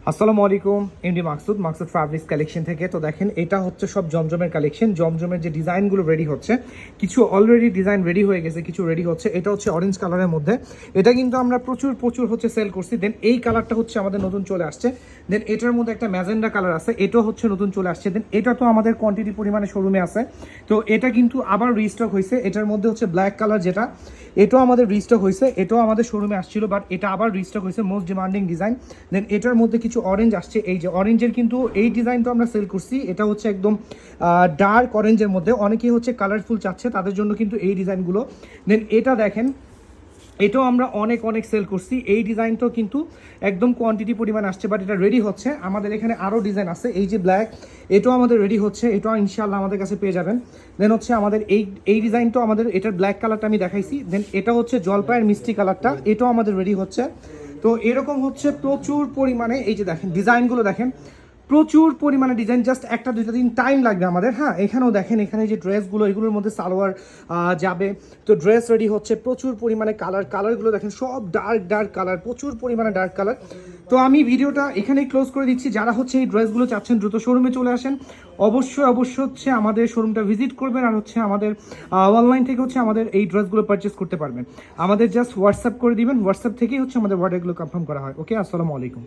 আসসালামু আলাইকুম, MD Maksud fabrics collection থেকে। তো দেখেন, এটা হচ্ছে সব জমজমের কালেকশন। জমজমের যে ডিজাইনগুলো রেডি হচ্ছে, কিছু অলরেডি ডিজাইন রেডি হয়ে গেছে, কিছু রেডি হচ্ছে। এটা হচ্ছে অরেঞ্জ কালারের মধ্যে, এটা কিন্তু আমরা প্রচুর হচ্ছে সেল করছি। দেন এই কালারটা হচ্ছে আমাদের নতুন চলে আসছে। দেন এটার মধ্যে একটা ম্যাজেন্ডা কালার আছে, এটাও হচ্ছে নতুন চলে আসছে। দেন এটা তো আমাদের কোয়ান্টিটি পরিমাণে শোরুমে আছে, তো এটা কিন্তু আবার রিস্টক হয়েছে। এটার মধ্যে হচ্ছে ব্ল্যাক কালার, যেটা এটাও আমাদের রিস্টক হয়েছে, এটাও আমাদের শোরুমে আসছিল, বাট এটা আবার রিস্টক হয়েছে, মোস্ট ডিমান্ডিং ডিজাইন। দেন এটার মধ্যে কিছু অরেঞ্জ আসছে, এই যে অরেঞ্জের কিন্তু এই ডিজাইনটা আমরা সেল করছি। এটা হচ্ছে একদম ডার্ক অরেঞ্জের মধ্যে, অনেকেই হচ্ছে কালারফুল চাচ্ছে, তাদের জন্য কিন্তু এই ডিজাইনগুলো। দেন এটা দেখেন, এটাও আমরা অনেক সেল করছি। এই ডিজাইনটাও কিন্তু একদম কোয়ান্টিটি পরিমাণ আসছে, বাট এটা রেডি হচ্ছে। আমাদের এখানে আরও ডিজাইন আছে, এই যে ব্ল্যাক, এটাও আমাদের রেডি হচ্ছে, এটাও ইনশাআল্লাহ আমাদের কাছে পেয়ে যাবেন। দেন হচ্ছে আমাদের এই ডিজাইনটাও আমাদের, এটার ব্ল্যাক কালারটা আমি দেখাইছি। দেন এটা হচ্ছে জলপাইয়ের মিষ্টি কালারটা, এটাও আমাদের রেডি হচ্ছে। তো এরকম হচ্ছে প্রচুর পরিমাণে, এই যে দেখেন ডিজাইনগুলো দেখেন, প্রচুর পরিমাণে ডিজাইন। জাস্ট একটা দুইটা দিন টাইম লাগবে আমাদের। হ্যাঁ, এখানেও দেখেন, এখানে যে ড্রেসগুলো, এগুলোর মধ্যে সালোয়ার যাবে, তো ড্রেস রেডি হচ্ছে। প্রচুর পরিমাণে কালারগুলো দেখেন, সব ডার্ক কালার, প্রচুর পরিমাণে ডার্ক কালার। তো আমি ভিডিওটা এখানেই ক্লোজ করে দিচ্ছি। যারা হচ্ছে এই ড্রেসগুলো চাচ্ছেন, দ্রুত শোরুমে চলে আসেন। অবশ্যই হচ্ছে আমাদের শোরুমটা ভিজিট করবেন, আর হচ্ছে আমাদের অনলাইন থেকে হচ্ছে আমাদের এই ড্রেসগুলো পারচেস করতে পারবেন। আমাদের জাস্ট হোয়াটসঅ্যাপ করে দিবেন, হোয়াটসঅ্যাপ থেকেই হচ্ছে আমাদের অর্ডারগুলো কনফার্ম করা হয়। ওকে, আসসালামু আলাইকুম।